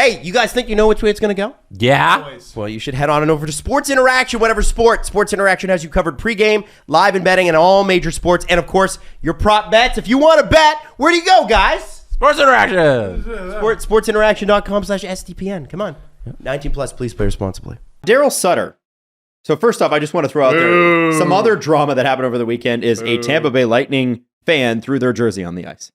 Hey, you guys think you know which way it's going to go? Yeah. Well, you should head on and over to Sports Interaction, whatever sport. Sports Interaction has you covered pregame, live and betting, and all major sports. And, of course, your prop bets. If you want to bet, where do you go, guys? Sports Interaction. Sportsinteraction.com/STPN. Come on. 19 plus, please play responsibly. Daryl Sutter. So first off, I just want to throw out there some other drama that happened over the weekend is a Tampa Bay Lightning fan threw their jersey on the ice.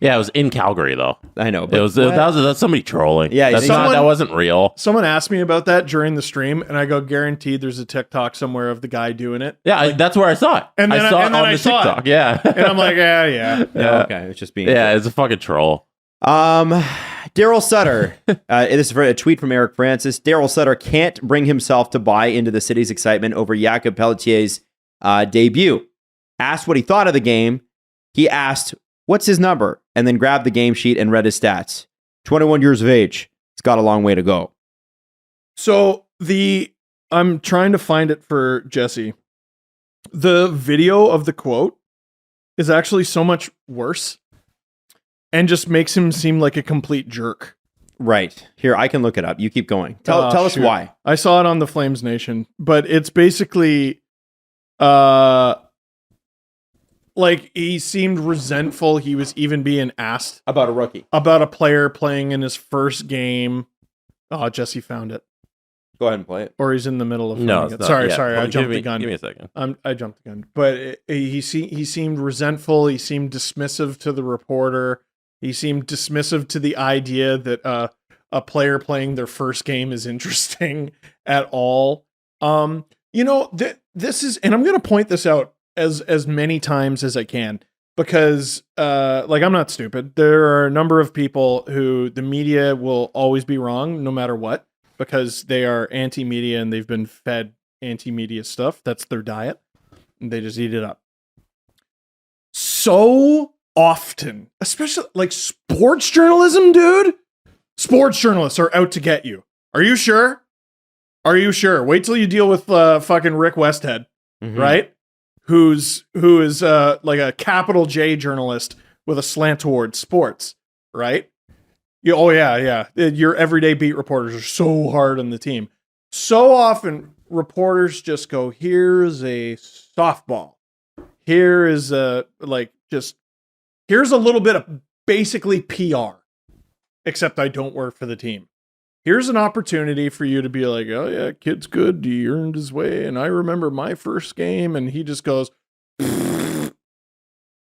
Yeah, it was in Calgary though. I know, but It was that's somebody trolling. Yeah, that wasn't real. Someone asked me about that during the stream, and I go, guaranteed there's a TikTok somewhere of the guy doing it. Yeah, that's where I saw it. And then I saw it on I the saw TikTok. it. Yeah, And I'm like, yeah. okay, it's just being it's a fucking troll. Daryl Sutter. This is for a tweet from Eric Francis. Daryl Sutter can't bring himself to buy into the city's excitement over Jakob Pelletier's debut. Asked what he thought of the game. He asked, "What's his number?" and then grabbed the game sheet and read his stats. 21 years of age. He's got a long way to go. So I'm trying to find it for Jesse. The video of the quote is actually so much worse and just makes him seem like a complete jerk. Right. Here, I can look it up. You keep going. Tell us why. I saw it on the Flames Nation, but it's basically like he seemed resentful he was even being asked About a rookie. about a player playing in his first game. Oh, Jesse found it. Go ahead and play it. Or he's in the middle of No, finding it's it. not Sorry, yet. I jumped the gun. Give me a second. I jumped the gun. But he seemed resentful. He seemed dismissive to the reporter. He seemed dismissive to the idea that a player playing their first game is interesting at all. This is, and I'm going to point this out as many times as I can, because I'm not stupid. There are a number of people who the media will always be wrong no matter what, because they are anti-media and they've been fed anti-media stuff. That's their diet. And they just eat it up. So often, especially like sports journalism, dude. Sports journalists are out to get you. Are you sure? Wait till you deal with fucking Rick Westhead, right? Who is like a capital J journalist with a slant towards sports, right? Your everyday beat reporters are so hard on the team. So often reporters just go, here's a softball. Here's a little bit of basically PR, except I don't work for the team. Here's an opportunity for you to be like, oh yeah, kid's good. He earned his way. And I remember my first game. And he just goes,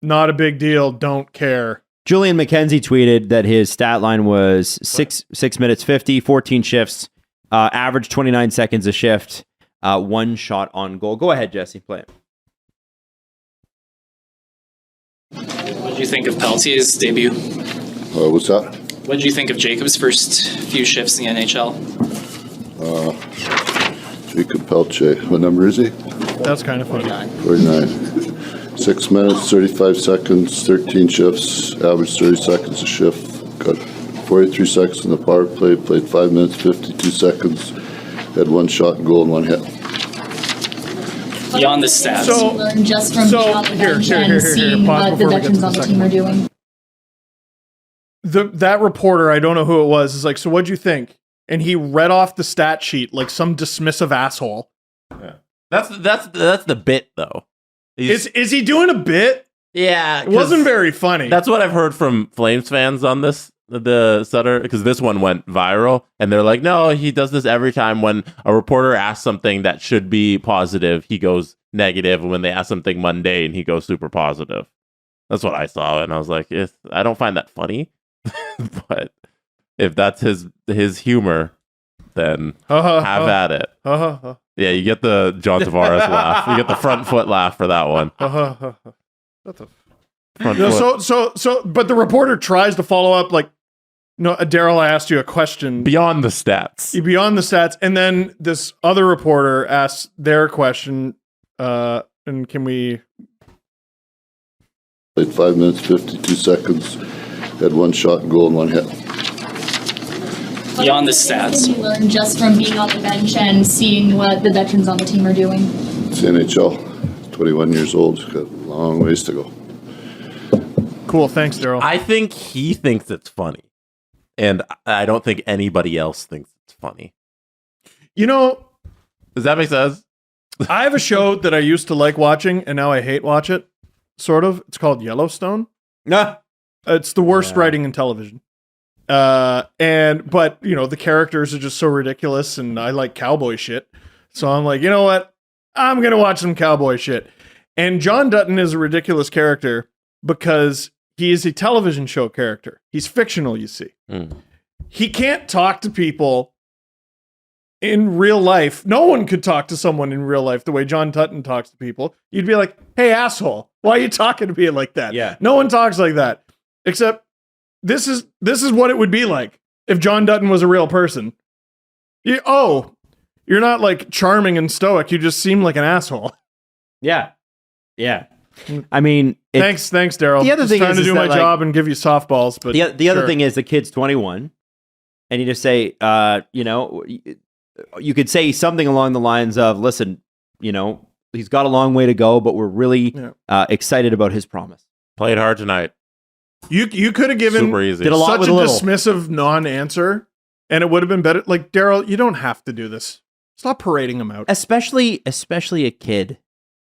not a big deal. Don't care. Julian McKenzie tweeted that his stat line was 6 minutes 50, 14 shifts, average 29 seconds a shift, 1 shot on goal. Go ahead, Jesse, play it. What did you think of Pelletier's debut? What's that? What did you think of Jacob's first few shifts in the NHL? Jacob Pelche. What number is he? That's kind of funny. 49. 6 minutes, 35 seconds, 13 shifts, average 30 seconds a shift. Got 43 seconds in the power play, played 5 minutes, 52 seconds, had 1 shot and goal and 1 hit. Beyond the stats. So- Learn just from being on the bench and seeing Pause what the before we get veterans to on the the second team are one. doing. That reporter, I don't know who it was, is like, so what'd you think? And he read off the stat sheet like some dismissive asshole. That's the bit though. Is he doing a bit? Yeah, It wasn't very funny. That's what I've heard from Flames fans on this, the Sutter, because this one went viral, and they're like, no, he does this every time when a reporter asks something that should be positive, he goes negative, and when they ask something mundane, he goes super positive. That's what I saw, and I was like, I don't find that funny, but if that's his humor, then have at it. Yeah, you get the John Tavares laugh. You get the front foot laugh for that one. What the Front No, foot. so, but the reporter tries to follow up like, no, Daryl, I asked you a question Beyond the stats. beyond the stats, and then this other reporter asks their question. And can we? Played 5 minutes, 52 seconds, had 1 shot and goal and 1 hit. Beyond the What stats. can you learn just from being on the bench and seeing what the veterans on the team are doing? It's the NHL, 21 years old, got a long ways to go. Cool, thanks, Daryl. I think he thinks it's funny. and I don't think anybody else thinks it's funny. You know, Does that make sense? I have a show that I used to like watching, and now I hate watch it. Sort of. It's called Yellowstone. Nah. It's the worst writing in television. But the characters are just so ridiculous, and I like cowboy shit. So I'm like, you know what? I'm gonna watch some cowboy shit. And John Dutton is a ridiculous character because he is a television show character. He's fictional, you see. He can't talk to people in real life. No one could talk to someone in real life the way John Dutton talks to people. You'd be like, hey, asshole, why are you talking to me like that? Yeah. No one talks like that. Except this is what it would be like if John Dutton was a real person. You're not like charming and stoic. You just seem like an asshole. Yeah. Yeah. I mean, Thanks, Daryl. The other Just thing trying is to do my that, job and give you softballs. But the other thing is the kid's 21, and you just say, you could say something along the lines of, listen, he's got a long way to go, but we're really excited about his promise. Played hard tonight. You could have given Super easy. Did a lot such with a a little. dismissive non-answer, and it would have been better. Like, Daryl, you don't have to do this. Stop parading him out. Especially a kid.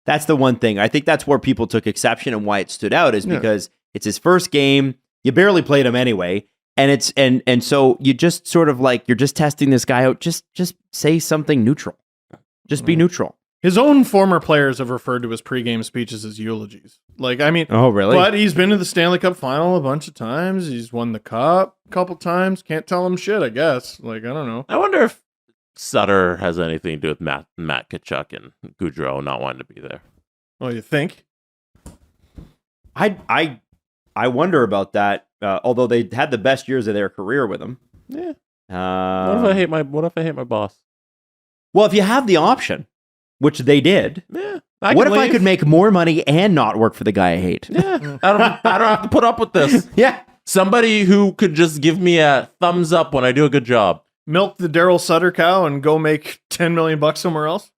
That's the one thing. I think that's where people took exception and why it stood out is because it's his first game. You barely played him anyway. And so you just sort of like, you're just testing this guy out. Just say something neutral. Just be neutral. His own former players have referred to his pregame speeches as eulogies. Like, I mean, Oh, really? but he's been to the Stanley Cup final a bunch of times. He's won the cup a couple times. Can't tell him shit, I guess. Like, I don't know. I wonder if Sutter has anything to do with Matt Tkachuk and Goudreau not wanting to be there. Oh, you think? I wonder about that. Although they had the best years of their career with him. Yeah. What if I hate my boss? Well, if you have the option, which they did, Yeah. what if I could make more money and not work for the guy I hate? Yeah. I don't have to put up with this. Yeah. Somebody who could just give me a thumbs up when I do a good job. Milk the Darryl Sutter cow and go make $10 million somewhere else?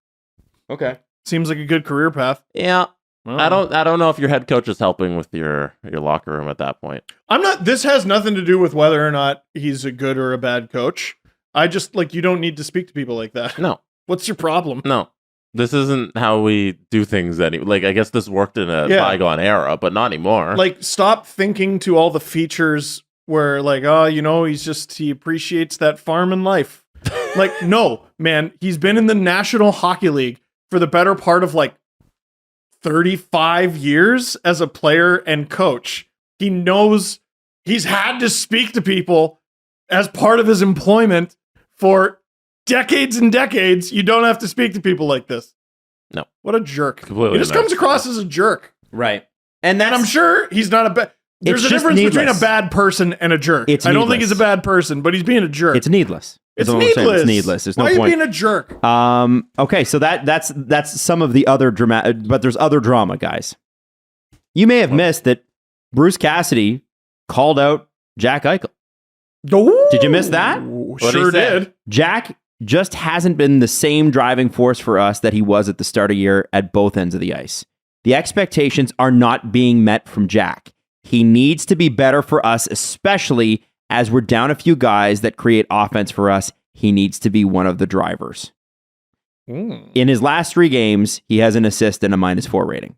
Okay. Seems like a good career path. Yeah. I don't know if your head coach is helping with your locker room at that point. This has nothing to do with whether or not he's a good or a bad coach. I just, you don't need to speak to people like that. No. What's your problem? No. This isn't how we do things I guess this worked in a bygone era, but not anymore. Stop thinking to all the features where, he appreciates that farming life. No, man, he's been in the National Hockey League for the better part of 35 years as a player and coach. He knows he's had to speak to people as part of his employment for decades and decades. You don't have to speak to people like this. No. What a jerk. Completely He just comes across as a jerk. Right. And I'm sure he's not a bad... There's a just difference between a needless. bad person and a jerk. It's I don't think needless. he's a bad person, but he's being a jerk. It's needless. It's is all I'm saying. needless. It's needless. There's no Why are you point. being a jerk? Okay, so that's some of the other drama, but there's other drama, guys. You may have missed that Bruce Cassidy called out Jack Eichel. Did you miss that? Sure did. Jack just hasn't been the same driving force for us that he was at the start of the year at both ends of the ice. The expectations are not being met from Jack. He needs to be better for us, especially as we're down a few guys that create offense for us. He needs to be one of the drivers. In his last 3 games, he has an assist and a -4 rating.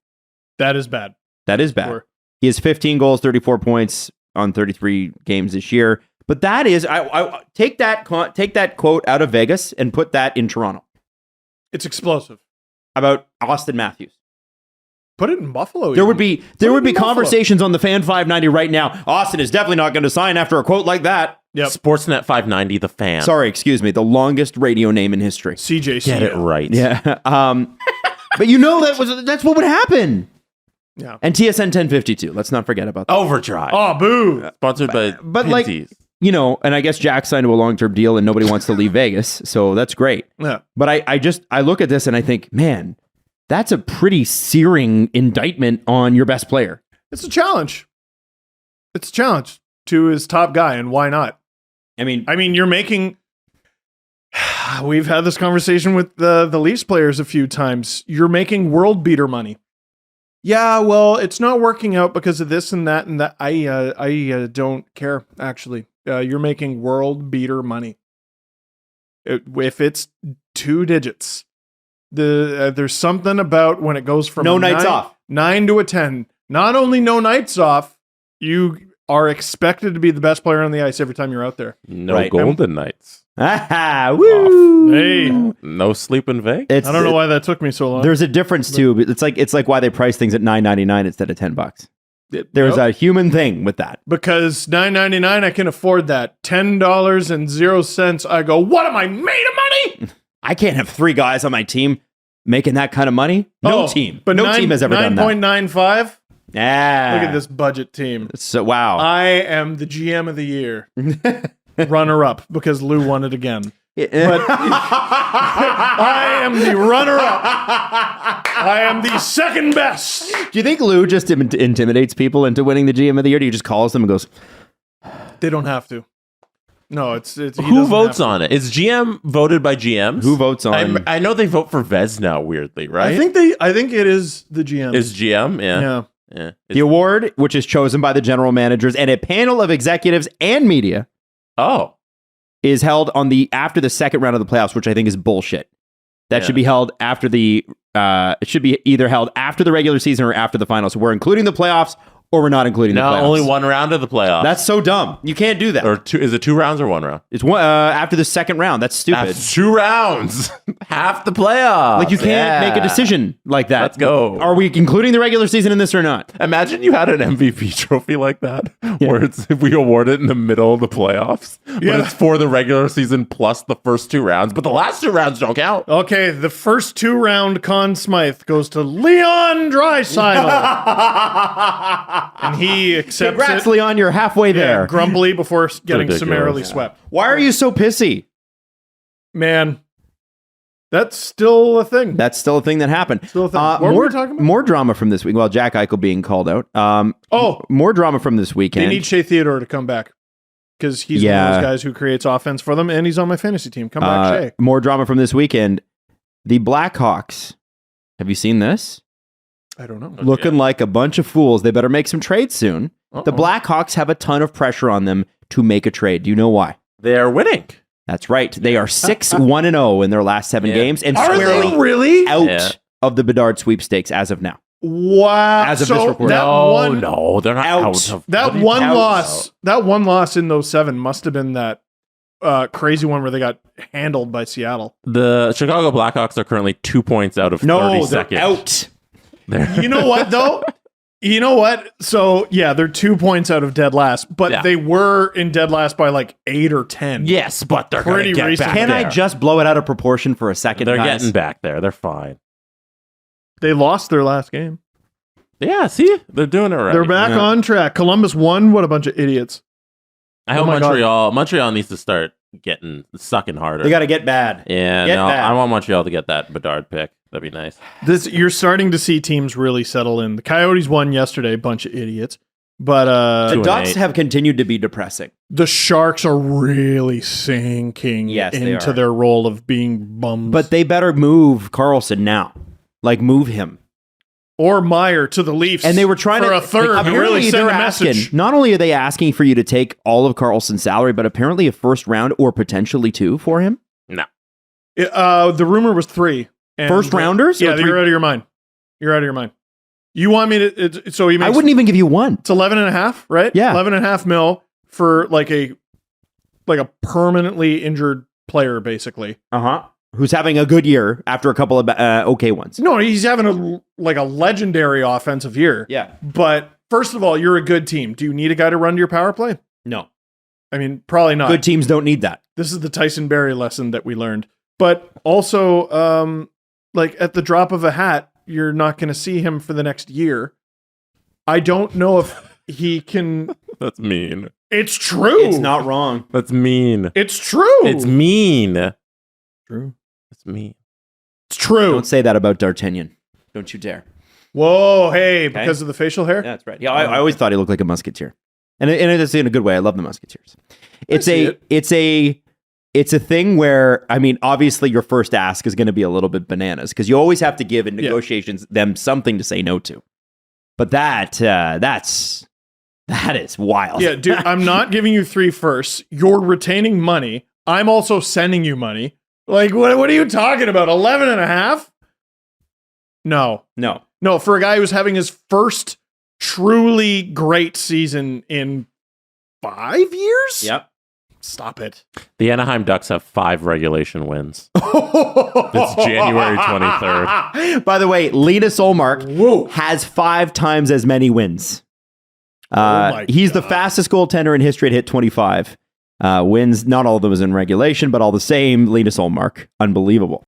That is bad. That is bad. Sure. He has 15 goals, 34 points on 33 games this year. But that is, I take that quote out of Vegas and put that in Toronto It's explosive. about Austin Matthews. Put it in Buffalo. There would be Buffalo. conversations on the Fan 590 right now. Austin is definitely not going to sign after a quote like that. Yep. Sportsnet 590, the fan. Sorry, excuse me, the longest radio name in history. CJC. Get it right. Yeah. But that's what would happen. Yeah. And TSN 1052. Let's not forget about that. Overdrive. Oh, boo. Sponsored by But Pinty's. and I guess Jack signed to a long-term deal and nobody wants to leave Vegas, so that's great. Yeah. But I look at this and I think, man, that's a pretty searing indictment on your best player. It's a challenge. It's a challenge to his top guy, and why not? I mean, you're making... We've had this conversation with the Leafs players a few times. You're making world beater money. Yeah, well, it's not working out because of this and that and that. I don't care, actually. you're making world beater money. If it's 2 digits, there's something about when it goes from No a nights off. 9 to a 10. Not only no nights off, you are expected to be the best player on the ice every time you're out there. No Right. golden nights. Ah, woo. Hey, No sleep in Vegas. It's, I don't know why that took me so long. There's a difference too. But it's like why they price things at $9.99 instead of $10. There's a human thing with that. Because $9.99, I can afford that. $10.00, I go, what am I made of money? I can't have 3 guys on my team making that kind of money. No team, But no team has ever done that. 9.95. Ah, Look at this budget team. So wow. I am the GM of the year. Runner up because Lou won it again. But I am the runner up. I am the second best. Do you think Lou just intimidates people into winning the GM of the year? Do you just calls them and goes, They don't have to. No, it's he Who doesn't votes have to. on it? Is GM voted by GMs? who votes on? I know they vote for Vez now, weirdly, right? I think it is the GM. Is GM? Yeah. yeah. The award, which is chosen by the general managers and a panel of executives and media, Oh. is held after the second round of the playoffs, which I think is bullshit. That Yeah. should be held after it should be either held after the regular season or after the finals. So we're including the playoffs or we're not including the No, playoffs. only one round of the playoffs. That's so dumb. You can't do that. or 2. Is it 2 rounds or 1 round? It's one after the second round. That's stupid. That's 2 rounds. Half the playoffs. Like you can't make a decision like that. Let's go. Are we including the regular season in this or not? Imagine you had an MVP trophy like that, where we award it in the middle of the playoffs, but Yeah. it's for the regular season plus the first 2 rounds, but the last 2 rounds don't count. Okay, the first 2-round Conn Smythe goes to Leon Draisaitl. And he accepts Congrats, it. Leon. You're halfway there. Yeah, grumbly before getting Ridiculous. summarily swept. Why are you so pissy? Man, that's still a thing. That's still a thing that happened. Still a thing. What were more, we talking about? more drama from this week. Well, Jack Eichel being called out. Oh, More drama from this they weekend. need Shea Theodore to come back because he's one of those guys who creates offense for them, and he's on my fantasy team. Come back, Shea. More drama from this weekend. The Blackhawks. Have you seen this? I don't know. Looking like a bunch of fools. They better make some trades soon. Uh-oh. The Blackhawks have a ton of pressure on them to make a trade. Do you know why? They're winning. That's right. They are 6-1-0 in their last 7 Yeah. games and Are they squarely really? out Yeah. of the Bedard sweepstakes as of now. Wow. As of so this report. that one, No, they're not Out. out. of that what are you one talking loss, about? that one loss in those 7 must have been that crazy one where they got handled by Seattle. The Chicago Blackhawks are currently 2 points out of 30 No, they're seconds. out. They're You know what though? You know what? So yeah, they're 2 points out of dead last, but Yeah. they were in dead last by like 8 or 10. Yes, but they're Pretty going to get recent. back Can there. I just blow it out of proportion for a second, They're guys? getting back there. They're fine. They lost their last game. Yeah, see? They're doing it right. They're back Yeah. on track. Columbus won. What a bunch of idiots. I hope Oh my God. Montreal needs to start sucking harder. They got to get bad. yeah, get no, back. I want Montreal to get that Bedard pick. That'd be nice. You're starting to see teams really settle in. The Coyotes won yesterday, bunch of idiots. But The 2-8. Ducks have continued to be depressing. the Sharks are really sinking Yes, they into are. their role of being bums. But they better move Carlson now. Like, move him. or Meyer to the Leafs. And they were trying for to a third to apparently really send they're a message. asking. Not only are they asking for you to take all of Carlson's salary, but apparently a first round or potentially 2 for him. No. The rumor was 3. And First rounders? Yeah, Or 3? you're out of your mind. You're out of your mind. You want me to? So he makes, I wouldn't even give you 1. It's 11.5, right? Yeah. 11.5 mil for like a permanently injured player, basically. Who's having a good year after a couple of okay ones. No, he's having a legendary offensive year. Yeah. But first of all, you're a good team. Do you need a guy to run your power play? No. I mean, probably not. Good teams don't need that. This is the Tyson Berry lesson that we learned. But also, at the drop of a hat, you're not going to see him for the next year. I don't know if he can. That's mean. It's true. It's not wrong. That's mean. It's true. It's mean. true. It's mean. It's true. Don't say that about D'Artagnan. Don't you dare. Whoa, hey, because of the facial hair? Yeah, that's right. Yeah, I always thought he looked like a musketeer. And it's in a good way. I love the musketeers. It's a thing where, I mean, obviously your first ask is going to be a little bit bananas because you always have to give in negotiations them something to say no to. But that's That is wild. Yeah, dude, I'm not giving you 3 firsts. You're retaining money. I'm also sending you money. Like, what are you talking about? 11 and a half? No. No, for a guy who's having his first truly great season in 5 years? Yep. Stop it. The Anaheim Ducks have 5 regulation wins. It's January 23rd. By the way, Linus Ullmark has 5 times as many wins. He's the fastest goaltender in history to hit 25 wins. Not all of them was in regulation, but all the same, Linus Ullmark. Unbelievable.